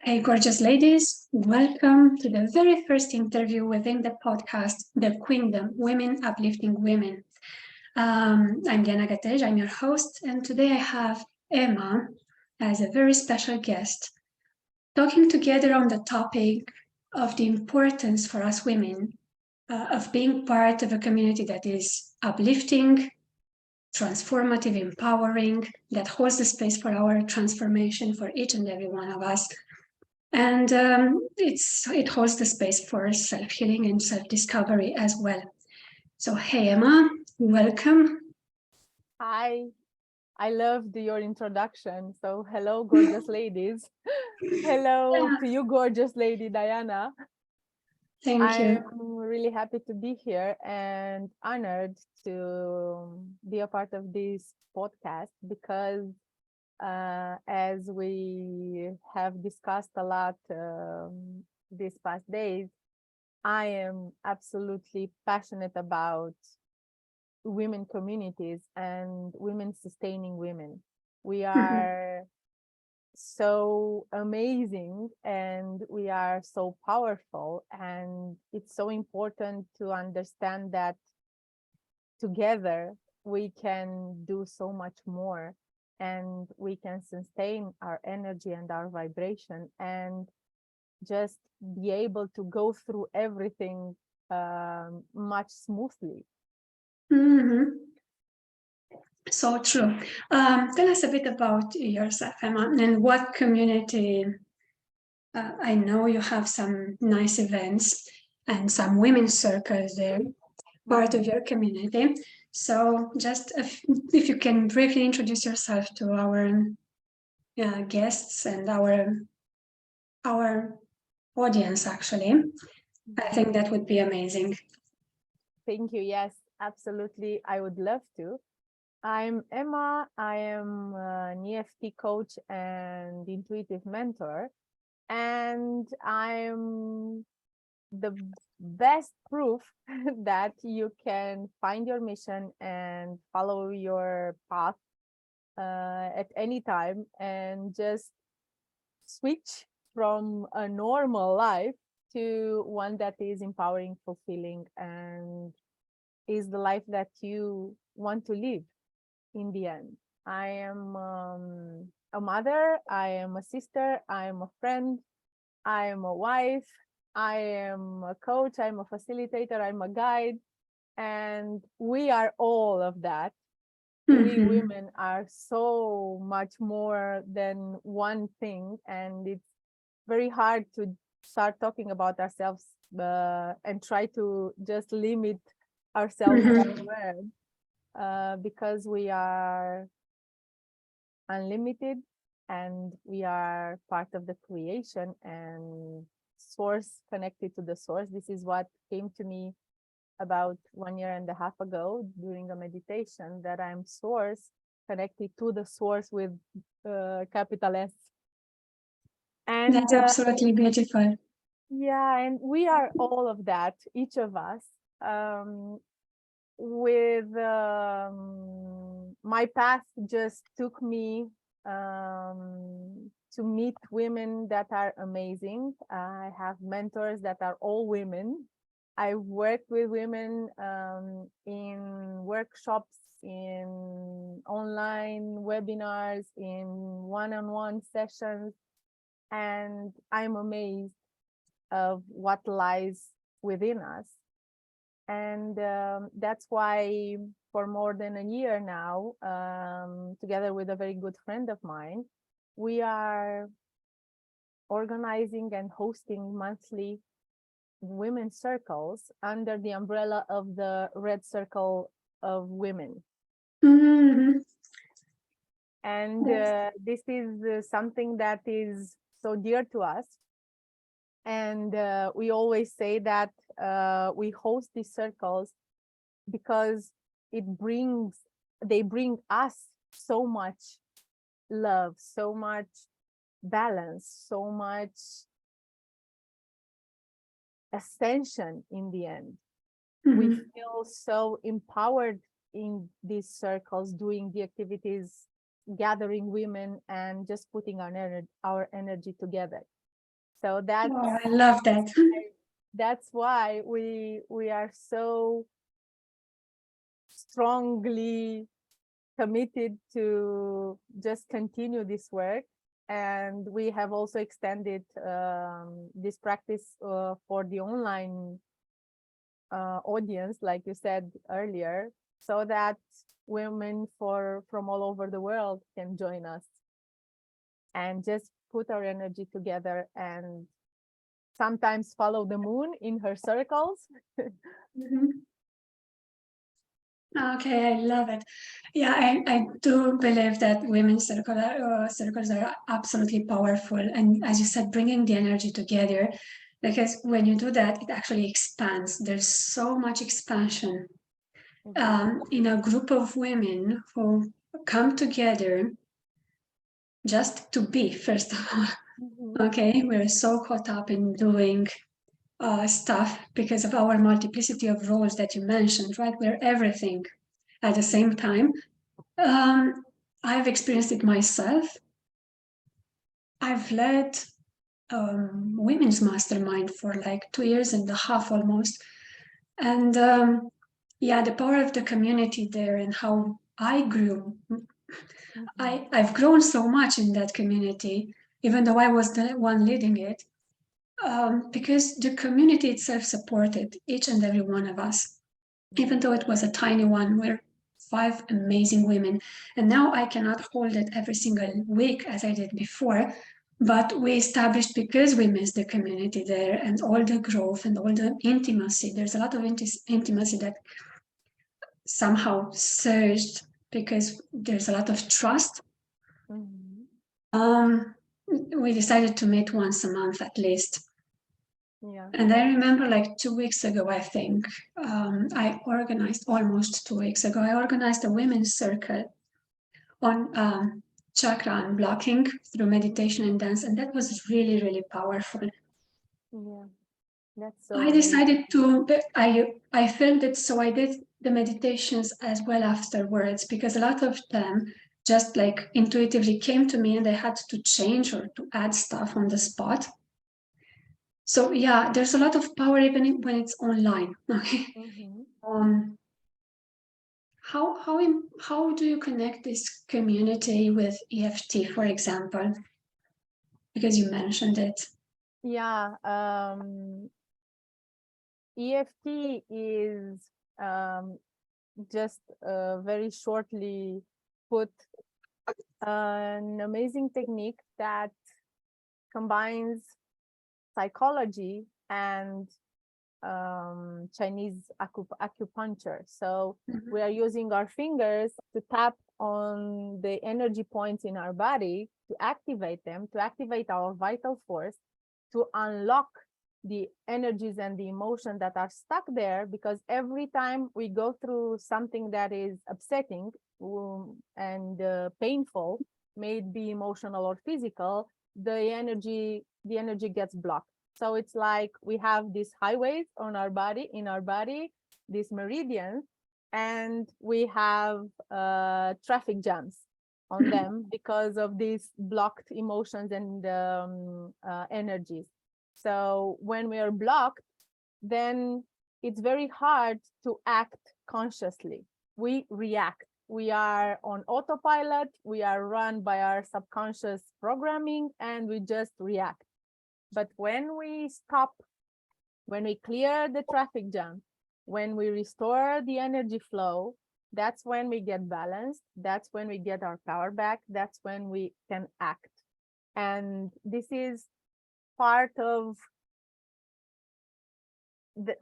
Hey, gorgeous ladies, welcome to the very first interview within the podcast, The Queendom, Women Uplifting Women. I'm Diana Gatej, I'm your host, and today I have Ema as a very special guest, talking together on the topic of the importance for us women of being part of a community that is uplifting, transformative, empowering, that holds the space for our transformation for each and every one of us. And it holds the space for self-healing and self-discovery as well. So, hey, Ema, welcome. Hi, I loved your introduction. So, hello, gorgeous ladies. Hello to you, gorgeous lady Diana. Thank you. I'm really happy to be here and honored to be a part of this podcast because, as we have discussed a lot these past days, I am absolutely passionate about women communities and women sustaining women. We are so amazing and we are so powerful, and it's so important to understand that together we can do so much more, and we can sustain our energy and our vibration and just be able to go through everything much smoothly. So true. Tell us a bit about yourself, Ema, and what community. I know you have some nice events and some women's circles there, part of your community. So, just if you can briefly introduce yourself to our guests and our audience, actually, I think that would be amazing. Thank you. Yes, absolutely. I would love to. I'm Ema. I am an EFT coach and intuitive mentor, and I'm the best proof that you can find your mission and follow your path at any time and just switch from a normal life to one that is empowering, fulfilling, and is the life that you want to live in the end. I am a mother, I am a sister, I am a friend, I am a wife, I am a coach, I'm a facilitator, I'm a guide, and we are all of that. We women are so much more than one thing, and it's very hard to start talking about ourselves and try to just limit ourselves to one word, because we are unlimited and we are part of the creation and source, connected to the source. This is what came to me about 1.5 years ago during a meditation, that I'm source, connected to the source with capital S. And that's absolutely beautiful. Yeah, and we are all of that, each of us. With my path just took me to meet women that are amazing. I have mentors that are all women. I work with women in workshops, in online webinars, in one-on-one sessions, and I'm amazed of what lies within us. And that's why for more than a year now, together with a very good friend of mine, we are organizing and hosting monthly women's circles under the umbrella of the Red Circle of Women. And this is something that is so dear to us. And we always say that we host these circles because they bring us so much love, so much balance, so much ascension in the end. We feel so empowered in these circles, doing the activities, gathering women and just putting our energy together. So that's I love that. that's why we are so strongly committed to just continue this work. And we have also extended this practice for the online audience, like you said earlier, so that women from all over the world can join us and just put our energy together and sometimes follow the moon in her circles. Mhm. Okay, I love it. Yeah, I do believe that women's circles are absolutely powerful. And as you said, bringing the energy together, because when you do that, it actually expands. There's so much expansion in a group of women who come together just to be, first of all. Okay, we're so caught up in doing stuff because of our multiplicity of roles that you mentioned, right? We're everything at the same time. I've experienced it myself. I've led women's mastermind for like 2 years and a half almost. And yeah, the power of the community there and how I grew. I've grown so much in that community, even though I was the one leading it, because the community itself supported each and every one of us. Even though it was a tiny one, we're 5 amazing women. And now I cannot hold it every single week as I did before. But we established, because we miss the community there and all the growth and all the intimacy. There's a lot of intimacy that somehow surged because there's a lot of trust. We decided to meet once a month at least. Yeah. And I remember like 2 weeks ago, I think, almost 2 weeks ago, I organized a women's circle on chakra unblocking through meditation and dance. And that was really, really powerful. Yeah, that's so I decided I filmed it, so I did the meditations as well afterwards, because a lot of them just like intuitively came to me and I had to change or to add stuff on the spot. So yeah, there's a lot of power even when it's online. Okay. Um, how do you connect this community with EFT, for example? Because you mentioned it. Yeah, EFT is just very shortly put an amazing technique that combines psychology and Chinese acupuncture. So we are using our fingers to tap on the energy points in our body to activate them, to activate our vital force, to unlock the energies and the emotion that are stuck there, because every time we go through something that is upsetting and painful, may it be emotional or physical, the energy gets blocked. So it's like we have these highways in our body, these meridians, and we have traffic jams on them because of these blocked emotions and energies. So when we are blocked, then it's very hard to act consciously. We react. We are on autopilot. We are run by our subconscious programming, and we just react. But when we stop, when we clear the traffic jam, when we restore the energy flow, that's when we get balanced. That's when we get our power back. That's when we can act. And this is part of the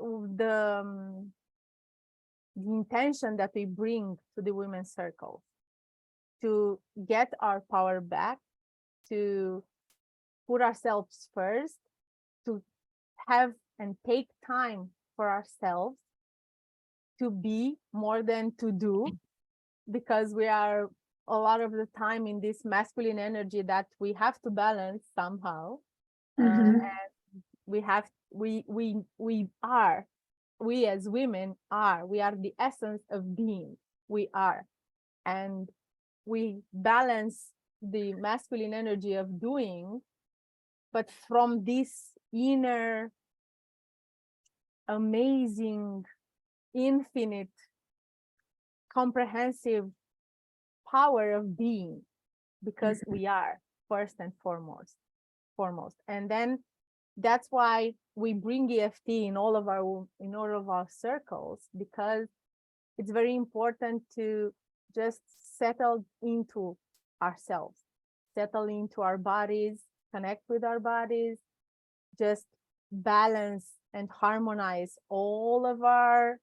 intention that we bring to the women's circle, to get our power back, to put ourselves first, to have and take time for ourselves, to be more than to do, because we are a lot of the time in this masculine energy that we have to balance somehow. And we as women we are the essence of being. We are, and we balance the masculine energy of doing, but from this inner, amazing, infinite, comprehensive power of being, because we are first and foremost. And then that's why we bring EFT in all of our circles, because it's very important to just settle into ourselves, settle into our bodies, connect with our bodies, just balance and harmonize all of our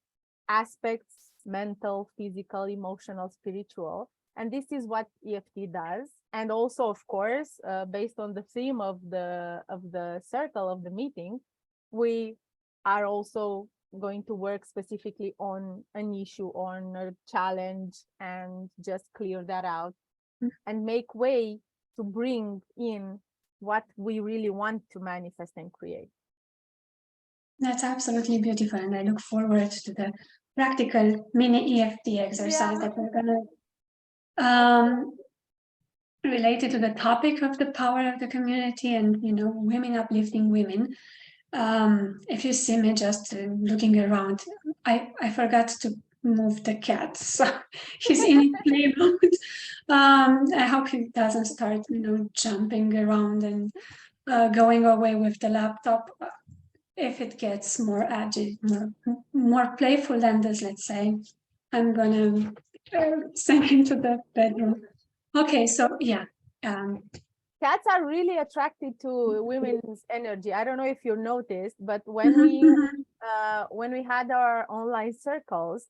aspects, mental, physical, emotional, spiritual. And this is what EFT does. And also, of course, based on the theme of the circle of the meeting, we are also going to work specifically on an issue, on a challenge, and just clear that out and make way to bring in what we really want to manifest and create. That's absolutely beautiful, and I look forward to the practical mini EFT exercise that we're gonna related to the topic of the power of the community and women uplifting women. If you see me just looking around, I forgot to move the cat, so he's in play mode. I hope he doesn't start jumping around and going away with the laptop. If it gets more agile, more playful than this, let's say, I'm gonna send him to the bedroom. Okay, so yeah. Cats are really attracted to women's energy. I don't know if you noticed, but when we had our online circles,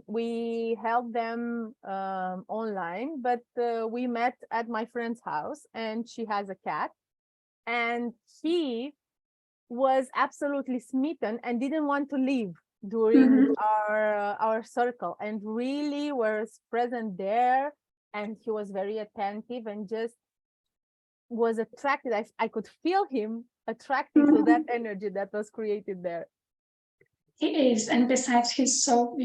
we held them online, but we met at my friend's house, and she has a cat, and he was absolutely smitten and didn't want to leave during our circle, and really was present there, and he was very attentive and just was attracted. I could feel him attracted to that energy that was created there. He is, and besides, he's so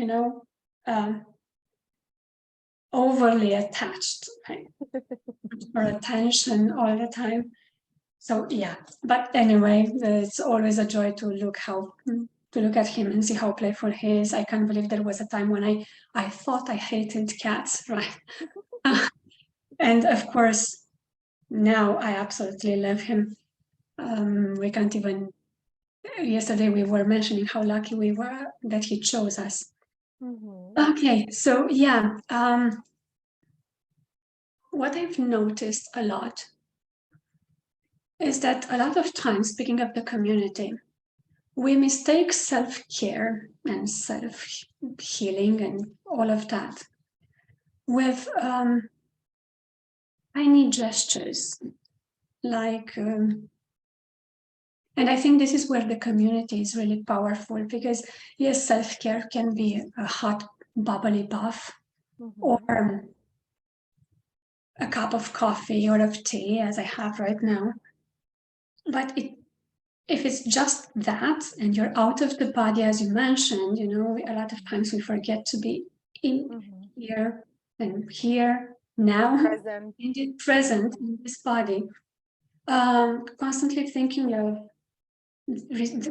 overly attached, right? For attention all the time. So yeah, but anyway, it's always a joy to look at him and see how playful he is. I can't believe there was a time when I thought I hated cats, right? And of course, now I absolutely love him. We can't even. Yesterday we were mentioning how lucky we were that he chose us. Okay, so yeah, what I've noticed a lot is that a lot of times, speaking of the community, we mistake self-care and self-healing and all of that with tiny gestures, like, and I think this is where the community is really powerful, because yes, self-care can be a hot, bubbly bath, or a cup of coffee or of tea, as I have right now. But if it's just that, and you're out of the body, as you mentioned, a lot of times we forget to be in here and here now, Present. indeed present in this body, constantly thinking of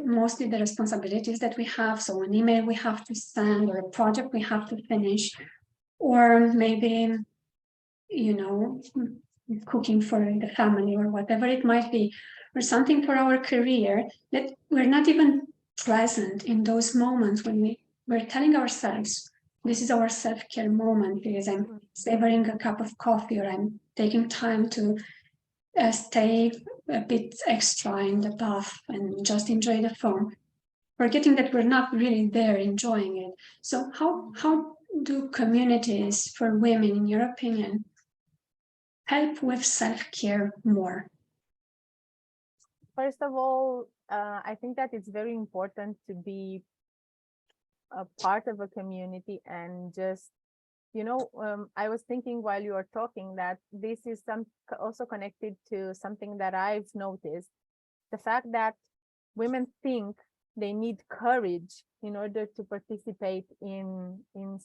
mostly the responsibilities that we have. So an email we have to send, or a project we have to finish, or maybe cooking for the family, or whatever it might be, or something for our career, that we're not even present in those moments when we're telling ourselves, this is our self-care moment, because I'm savoring a cup of coffee, or I'm taking time to stay a bit extra in the bath and just enjoy the phone, forgetting that we're not really there enjoying it. So how do communities for women, in your opinion, help with self-care more? First of all, I think that it's very important to be a part of a community, and just, I was thinking while you were talking that this is also connected to something that I've noticed, the fact that women think they need courage in order to participate in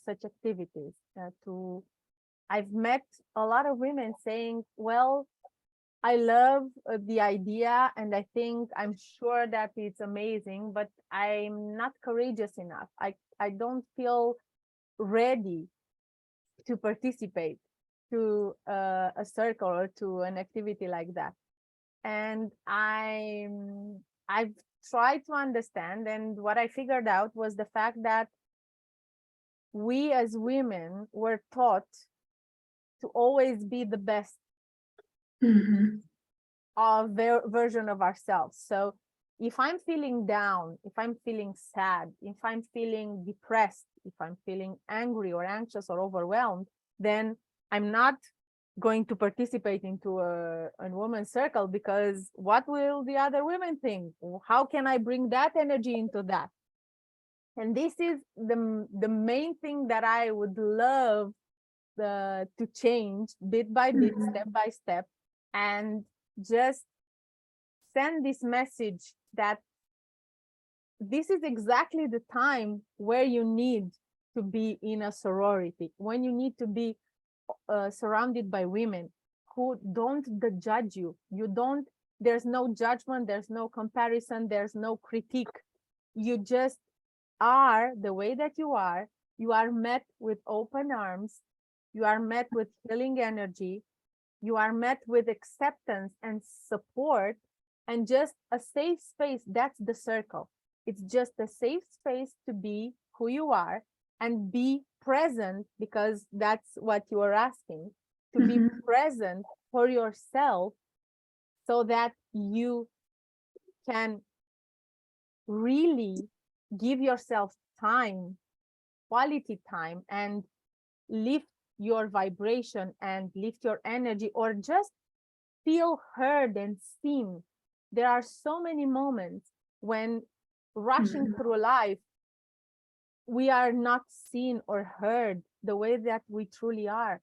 such activities. I've met a lot of women saying, well, I love the idea, and I'm sure that it's amazing, but I'm not courageous enough. I don't feel ready to participate to a circle or to an activity like that. And I've tried to understand, and what I figured out was the fact that we as women were taught to always be the best of version of ourselves. So if I'm feeling down, if I'm feeling sad, if I'm feeling depressed, if I'm feeling angry or anxious or overwhelmed, then I'm not going to participate into a women's circle, because what will the other women think? How can I bring that energy into that? And this is the main thing that I would love to change bit by bit, step by step, and just send this message that this is exactly the time where you need to be in a sorority, when you need to be surrounded by women who don't judge you. There's no judgment, there's no comparison, there's no critique. You just are the way that you are. You are met with open arms. You are met with healing energy. You are met with acceptance and support, and just a safe space. That's the circle. It's just a safe space to be who you are and be present, because that's what you are asking, to be present for yourself, so that you can really give yourself time, quality time, and lift your vibration and lift your energy, or just feel heard and seen. There are so many moments when rushing through life, we are not seen or heard the way that we truly are.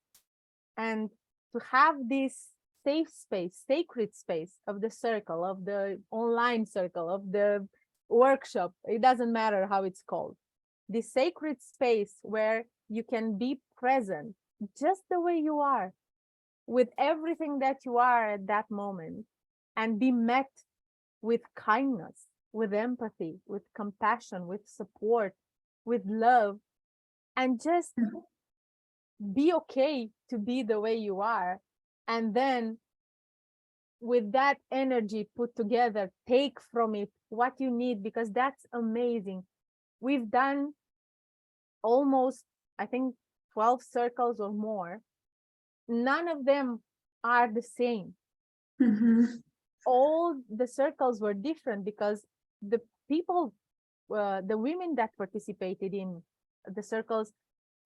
And to have this safe space, sacred space of the circle, of the online circle, of the workshop, it doesn't matter how it's called, this sacred space where you can be present just the way you are, with everything that you are at that moment, and be met with kindness, with empathy, with compassion, with support, with love, and just be okay to be the way you are. And then with that energy put together, take from it what you need, because that's amazing. We've done almost, I think, 12 circles or more. None of them are the same. All the circles were different, because the people, the women that participated in the circles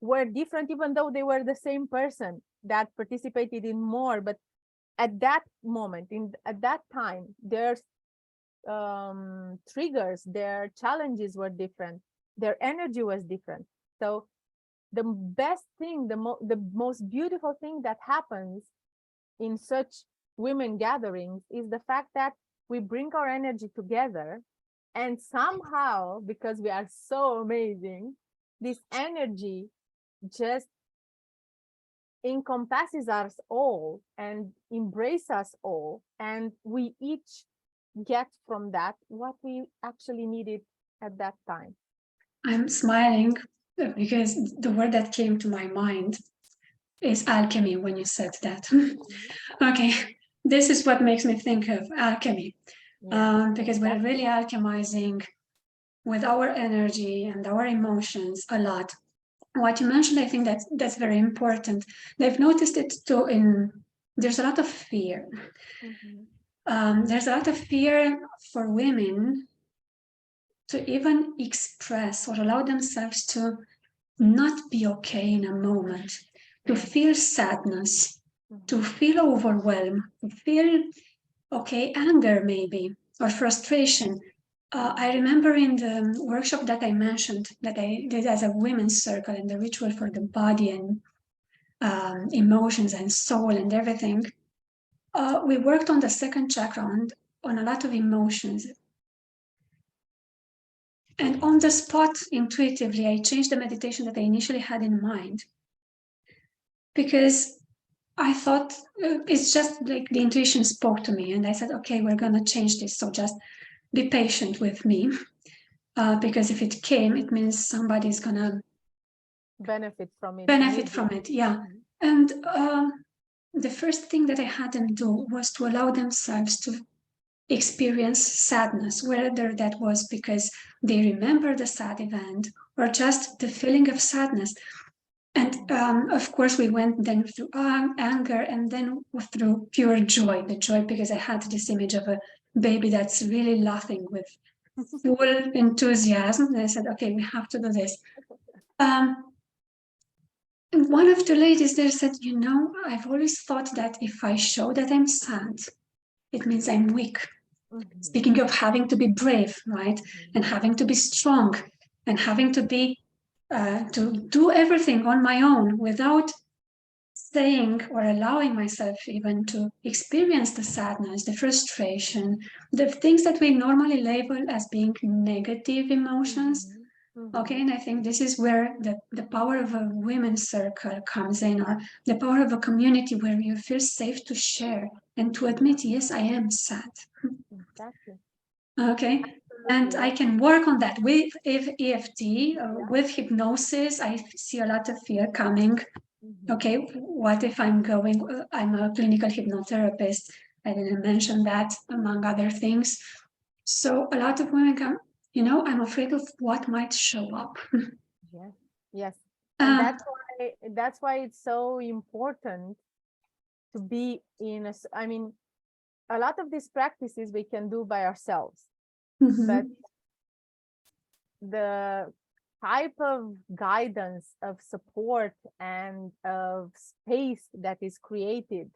were different, even though they were the same person that participated in more. But at that moment, at that time, their triggers, their challenges were different, their energy was different. So the best thing, the most beautiful thing that happens in such women gatherings is the fact that we bring our energy together, and somehow, because we are so amazing, this energy just encompasses us all and embrace us all, and we each get from that what we actually needed at that time. I'm smiling because the word that came to my mind is alchemy when you said that. Okay, this is what makes me think of alchemy, because we're really alchemizing with our energy and our emotions a lot. What you mentioned, I think that's very important. They've noticed it too. There's a lot of fear. There's a lot of fear for women to even express or allow themselves to not be okay in a moment, to feel sadness, to feel overwhelmed, to feel, anger maybe, or frustration. I remember in the workshop that I mentioned that I did as a women's circle, and the ritual for the body and emotions and soul and everything, we worked on the second chakra on a lot of emotions. And on the spot, intuitively, I changed the meditation that I initially had in mind. Because I thought it's just like the intuition spoke to me, and I said, okay, we're going to change this. So just be patient with me, because if it came, it means somebody's going to benefit from it. benefit from it. Yeah. And the first thing that I had them do was to allow themselves to experience sadness, whether that was because they remember the sad event or just the feeling of sadness. And of course, we went then through anger and then through pure joy, the joy, because I had this image of a baby that's really laughing with full enthusiasm. And I said, okay, we have to do this. And one of the ladies there said, I've always thought that if I show that I'm sad, it means I'm weak. Speaking of having to be brave, right? And having to be strong and having to be to do everything on my own without saying or allowing myself even to experience the sadness, the frustration, the things that we normally label as being negative emotions. Okay, and I think this is where the power of a women's circle comes in, or the power of a community where you feel safe to share and to admit, yes, I am sad. Exactly. Okay. And I can work on that with EFT, with hypnosis. I see a lot of fear coming. Okay, what if I'm a clinical hypnotherapist. I didn't mention that, among other things. So a lot of women come, I'm afraid of what might show up. Yes. And that's why it's so important to be in a lot of these practices we can do by ourselves, but the type of guidance, of support, and of space that is created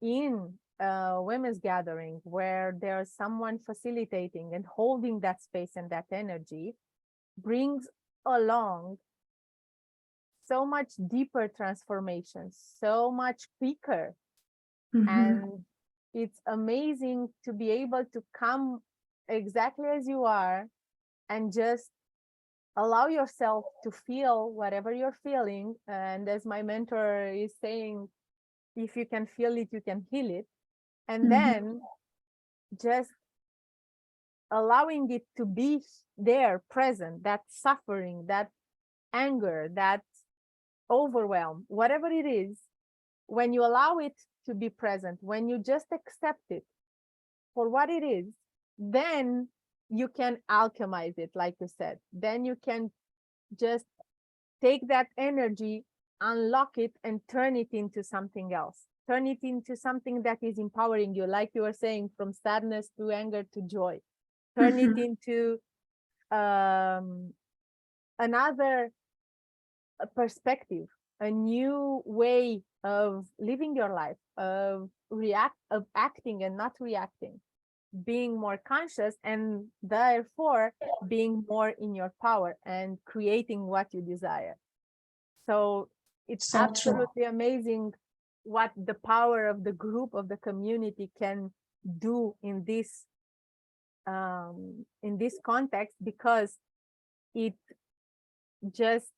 in a women's gathering where there's someone facilitating and holding that space and that energy brings along so much deeper transformation, so much quicker. And it's amazing to be able to come exactly as you are and just allow yourself to feel whatever you're feeling. And as my mentor is saying, if you can feel it, you can heal it. And then just allowing it to be there, present, that suffering, that anger, that overwhelm, whatever it is, when you allow it to be present, when you just accept it for what it is, then you can alchemize it, like you said. Then you can just take that energy, unlock it, and turn it into something else. Turn it into something that is empowering you, like you were saying, from sadness to anger to joy. Turn it into another perspective, a new way of living your life, of acting and not reacting, being more conscious, and therefore being more in your power and creating what you desire. So it's so absolutely amazing what the power of the group, of the community, can do in this context, because it just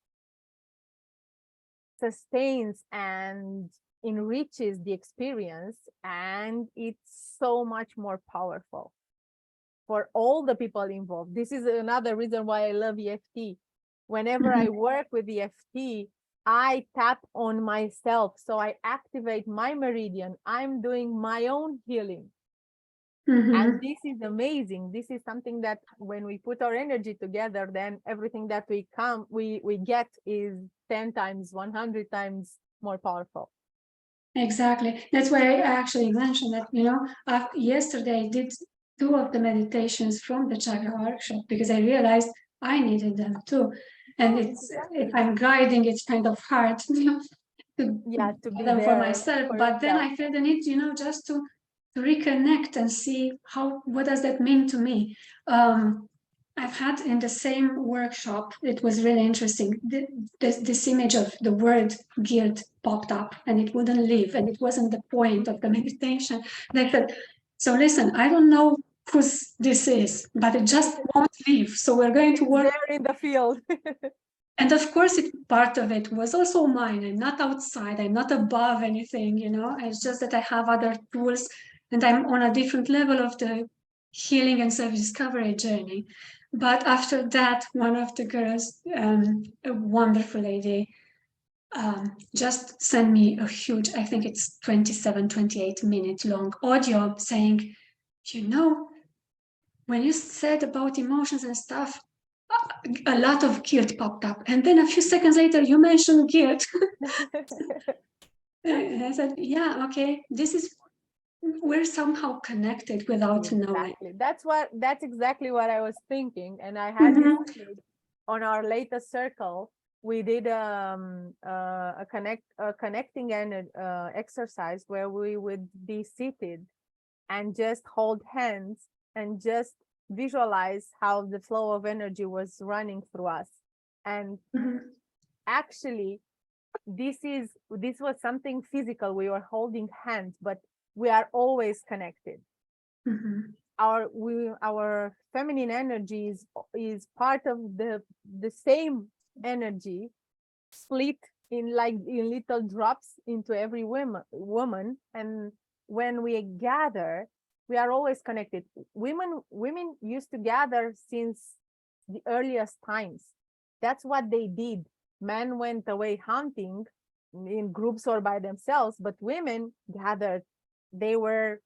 sustains and enriches the experience, and it's so much more powerful for all the people involved. This is another reason why I love EFT. Whenever I work with EFT, I tap on myself, so I activate my meridian. I'm doing my own healing. And this is amazing. This is something that when we put our energy together, then everything that we get is 10 times, 100 times more powerful. Exactly. That's why I actually mentioned that, yesterday I did 2 of the meditations from the chakra workshop because I realized I needed them too. And if I'm guiding, it's kind of hard to be them for myself. But then I feel the need, just to reconnect and see what does that mean to me. I've had in the same workshop, it was really interesting. This image of the word guilt popped up and it wouldn't leave, and it wasn't the point of the meditation. And I said, so listen, I don't know whose this is, but it just won't leave. So we're going to work there in the field. And of course, part of it was also mine. I'm not outside. I'm not above anything, you know. It's just that I have other tools and I'm on a different level of the healing and self-discovery journey. But after that, one of the girls, a wonderful lady, just sent me a huge, I think it's 27, 28-minute long audio saying, you know, when you said about emotions and stuff, a lot of guilt popped up. And then a few seconds later, you mentioned guilt. And I said, yeah, okay, we're somehow connected without knowing. Exactly. That's exactly what I was thinking. And I had this Mhm. image on our latest circle. We did a connecting and exercise where we would be seated and just hold hands and just visualize how the flow of energy was running through us. And Mhm. actually, this was something physical. We were holding hands, but we are always connected. Mhm. Our feminine energy is part of the same energy, split in little drops into every woman. And when we gather, we are always connected. Women used to gather since the earliest times. That's what they did. Men went away hunting in groups or by themselves, but women gathered. They were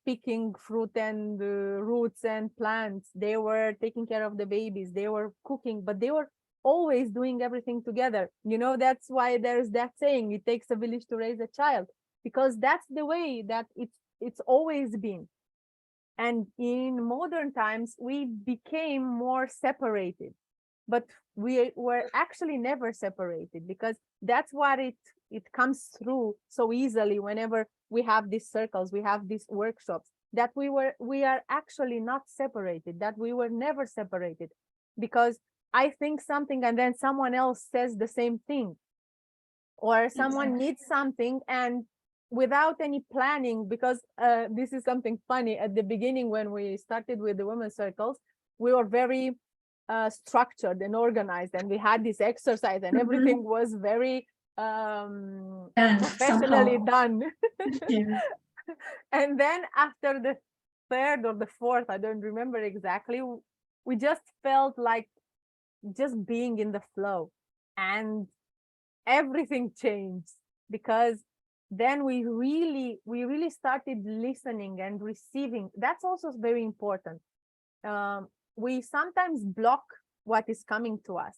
picking fruit and roots and plants. They were taking care of the babies. They were cooking, but they were always doing everything together. You know, that's why there's that saying, it takes a village to raise a child, because that's the way that it's always been. And in modern times, we became more separated, but we were actually never separated, because that's what it comes through so easily whenever we have these circles, we have these workshops, that we are actually not separated, that we were never separated. Because I think something and then someone else says the same thing, or someone Exactly. needs something, and without any planning, because this is something funny. At the beginning, when we started with the women's circles, we were very structured and organized, and we had this exercise, and everything was very And professionally somehow, done. yeah. And then after the third or the fourth, I don't remember exactly, we just felt like just being in the flow, and everything changed, because then we really started listening and receiving. That's also very important. We sometimes block what is coming to us,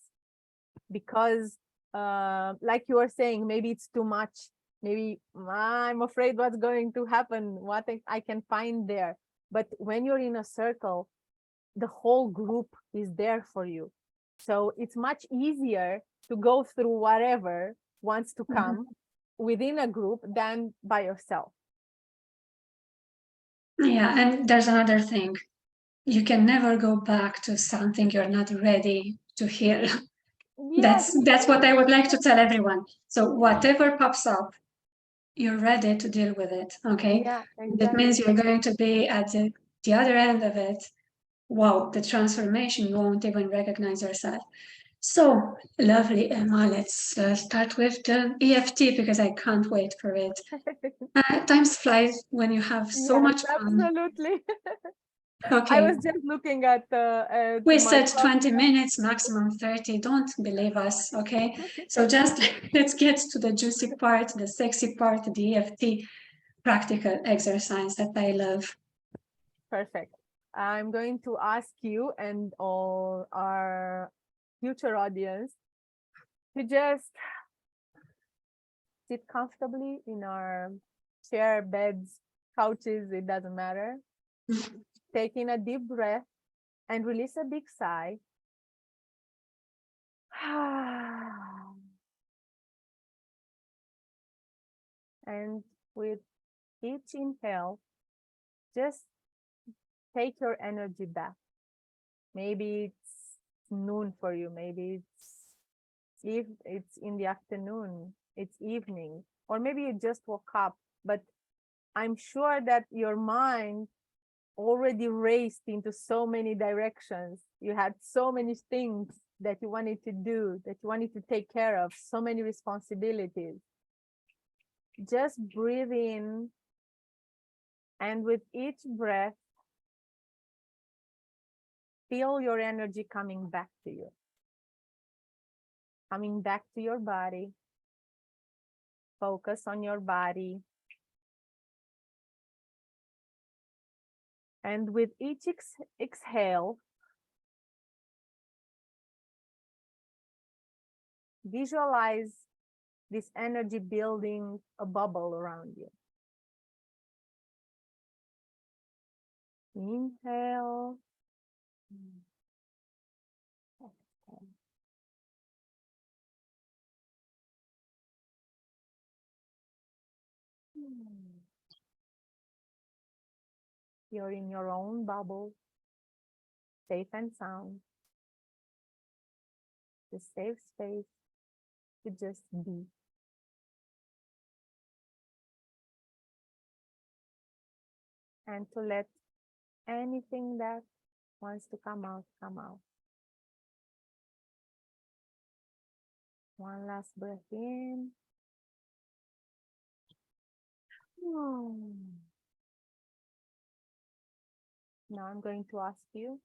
because like you were saying, maybe it's too much, maybe I'm afraid what's going to happen, what I can find there. But when you're in a circle, the whole group is there for you, so it's much easier to go through whatever wants to Mhm. come within a group than by yourself. Yeah, and there's another thing. You can never go back to something you're not ready to heal. Yes, That's what I would like to tell everyone. So whatever pops up, you're ready to deal with it. Okay. yeah, That means exactly. you're going to be at the other end of it. Wow, the transformation, you won't even recognize yourself. So lovely, Emma. Let's start with the EFT because I can't wait for it. Times flies when you have so Yes, much fun. absolutely. I Okay, was just looking at we my said clock. 20 minutes, maximum 30. Don't believe us, okay? So just let's get to the juicy part, the sexy part, the EFT practical exercise that I love. Perfect. I'm going to ask you and all our future audience to just sit comfortably in our chair, beds, couches, it doesn't matter. Take in a deep breath and release a big sigh. And with each inhale, just take your energy back. Maybe it's noon for you, maybe it's in the afternoon, it's evening, or maybe you just woke up, but I'm sure that your mind already raced into so many directions You had so many things that you wanted to do, that you wanted to take care of, so many responsibilities. Just breathe in, and with each breath, feel your energy coming back to you, coming back to your body. Focus on your body. And with each exhale, visualize this energy building a bubble around you. Inhale. Exhale. You're in your own bubble, safe and sound. The safe space to just be. And to let anything that wants to come out, come out. One last breath in. Now I'm going to ask you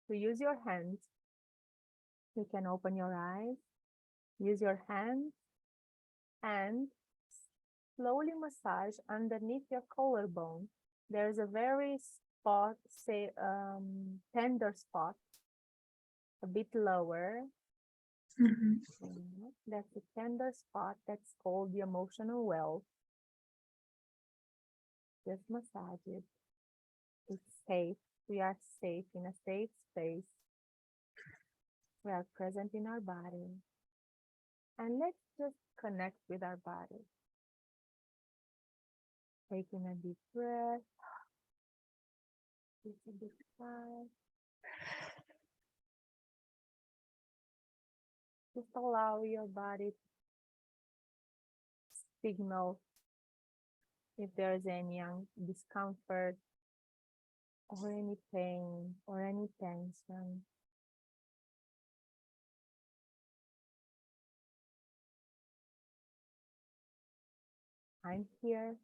to use your hands. You can open your eyes, use your hands, and slowly massage underneath your collarbone. There's a very tender spot, a bit lower. That's a tender spot that's called the emotional well. Just massage it. It's safe. We are safe in a safe space. We are present in our body. And let's just connect with our body. Taking a deep breath. Take a deep sigh. Just allow your body to signal if there is any discomfort or any pain or any tension. I'm here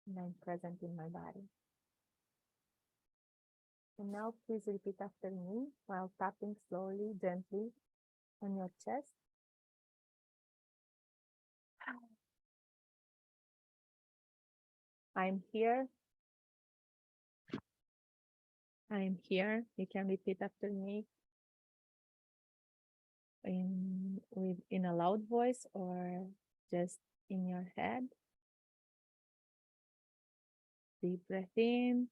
and I'm present in my body. And now please repeat after me while tapping slowly, gently on your chest. I'm here. I'm here. You can repeat after me in a loud voice or just in your head. Deep breath in.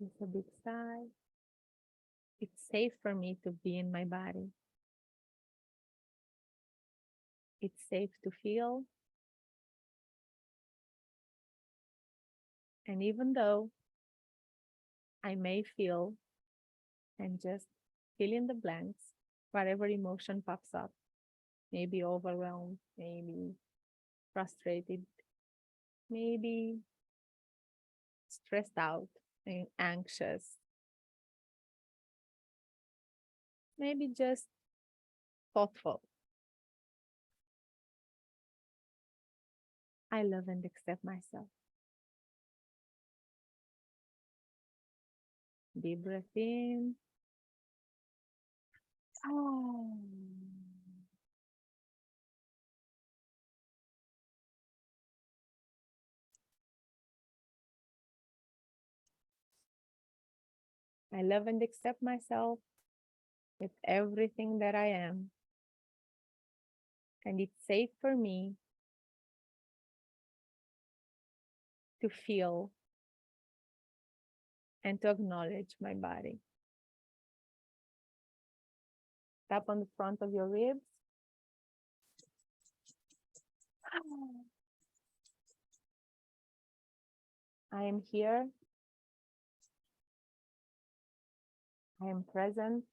Just a big sigh. It's safe for me to be in my body. It's safe to feel. And even though I may feel, and just fill in the blanks, whatever emotion pops up, maybe overwhelmed, maybe frustrated, maybe stressed out and anxious, maybe just thoughtful. I love and accept myself. Deep breath in. I love and accept myself with everything that I am. And it's safe for me to feel and to acknowledge my body. Tap on the front of your ribs. I am here. I am present.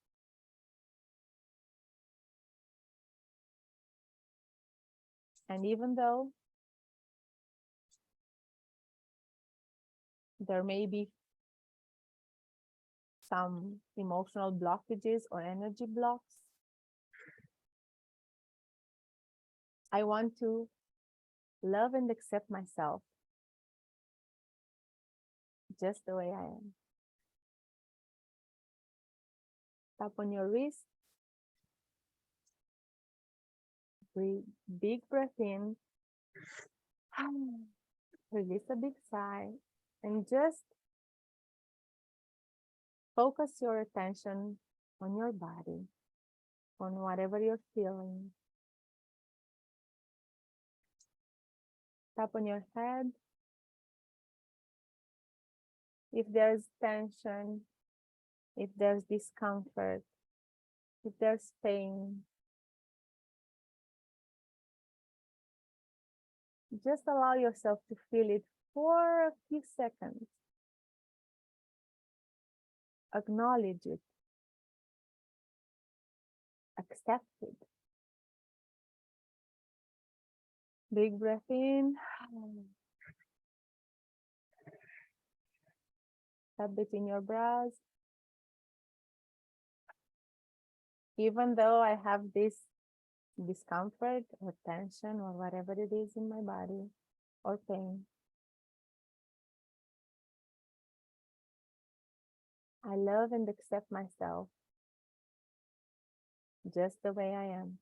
And even though there may be some emotional blockages or energy blocks. I want to love and accept myself just the way I am. Tap on your wrist. Breathe, big breath in. Release a big sigh. And just focus your attention on your body, on whatever you're feeling. Tap on your head. If there's tension, if there's discomfort, if there's pain, just allow yourself to feel it for a few seconds. Acknowledge it. Accept it. Big breath in. Tap between your brows. Even though I have this discomfort or tension or whatever it is in my body or pain, I love and accept myself just the way I am.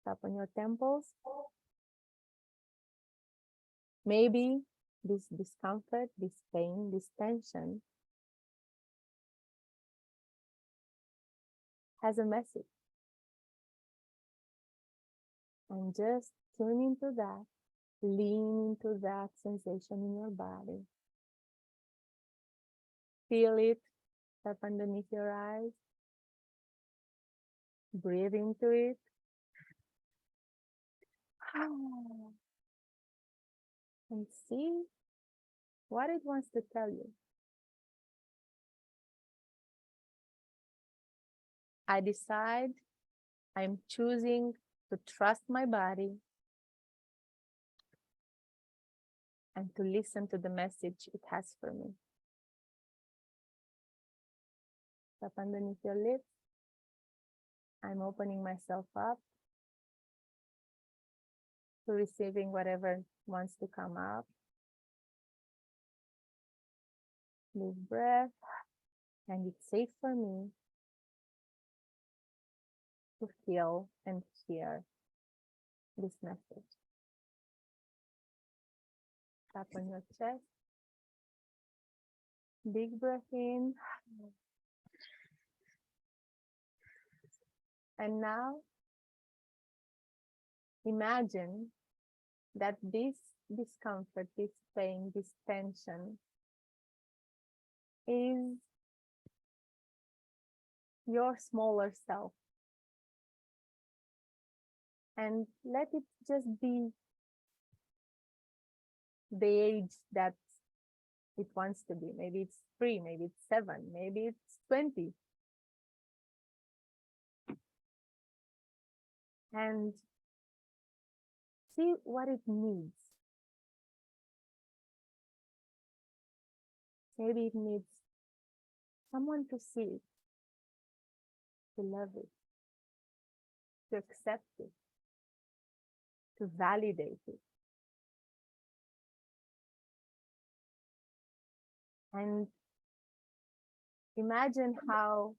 Tap on your temples. Maybe this discomfort, this pain, this tension has a message. And just tune into that, lean into that sensation in your body. Feel it up underneath your eyes. Breathe into it. And see what it wants to tell you. I decide I'm choosing to trust my body and to listen to the message it has for me. Up underneath your lips. I'm opening myself up to receiving whatever wants to come up. Deep breath. And it's safe for me to feel and hear this message. Tap on your chest. Big breath in. And now, imagine that this discomfort, this pain, this tension is your smaller self. And let it just be the age that it wants to be. Maybe it's 3, maybe it's 7, maybe it's 20. And see what it needs. Maybe it needs someone to see it, to love it, to accept it, to validate it. And imagine how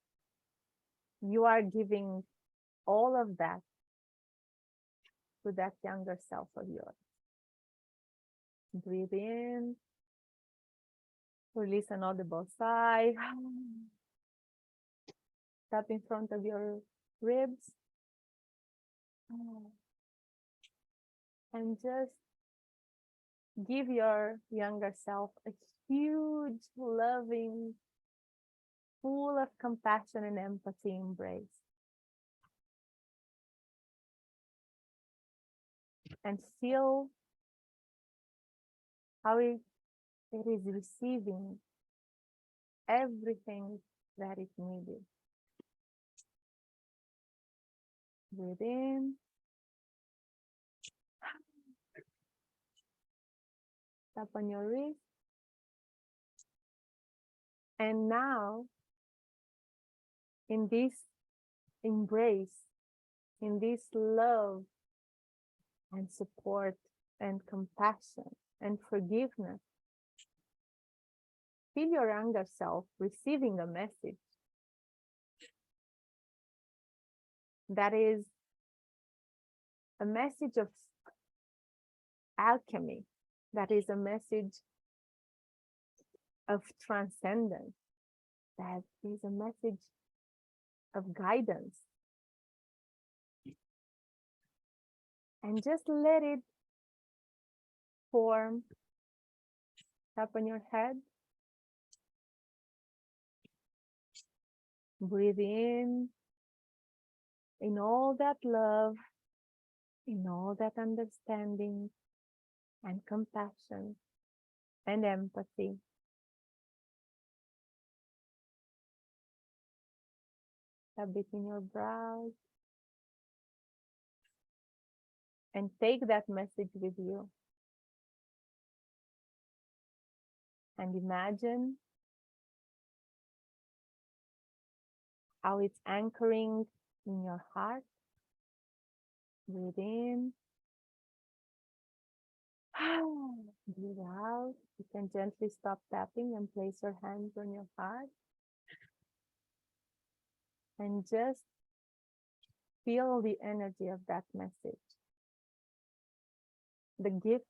you are giving all of that to that younger self of yours. Breathe in, release an audible sigh. Tap in front of your ribs. And just give your younger self a huge, loving, full of compassion and empathy embrace. And feel how it is receiving everything that it needed. Breathe in. tap on your wrist. And now, in this embrace, in this love and support and compassion and forgiveness, feel your younger self receiving a message that is a message of alchemy, that is a message of transcendence, that is a message of guidance. And just let it form. Tap on your head. Breathe in all that love, in all that understanding and compassion and empathy. Tap between your brows. And take that message with you. And imagine how it's anchoring in your heart. Breathe in. Breathe out. You can gently stop tapping and place your hands on your heart. And just feel the energy of that message. The gift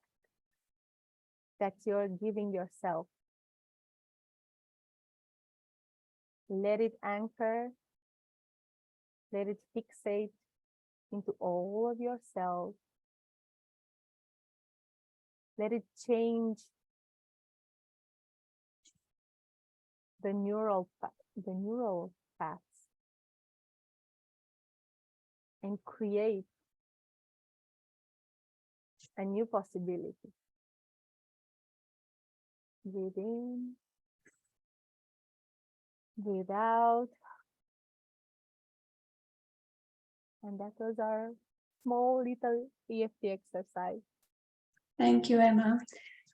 that you're giving yourself. Let it anchor, let it fixate into all of your cells. Let it change the neural paths and create a new possibility. Breathe in, breathe out. And that was our small little EFT exercise. Thank you, Ema.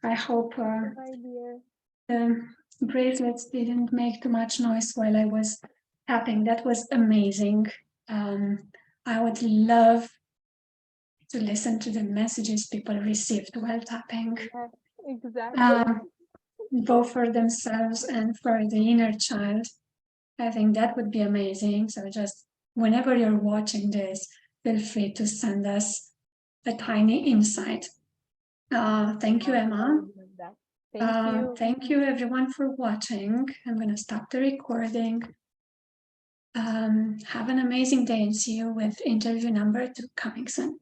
I hope the bracelets didn't make too much noise while I was tapping. That was amazing. I would love to listen to the messages people received while tapping. Yeah, exactly. Both for themselves and for the inner child. I think that would be amazing. So just whenever you're watching this, feel free to send us a tiny insight. Thank you, Ema. Thank you. Thank you, everyone, for watching. I'm going to stop the recording. Have an amazing day and see you with interview number 2 coming soon.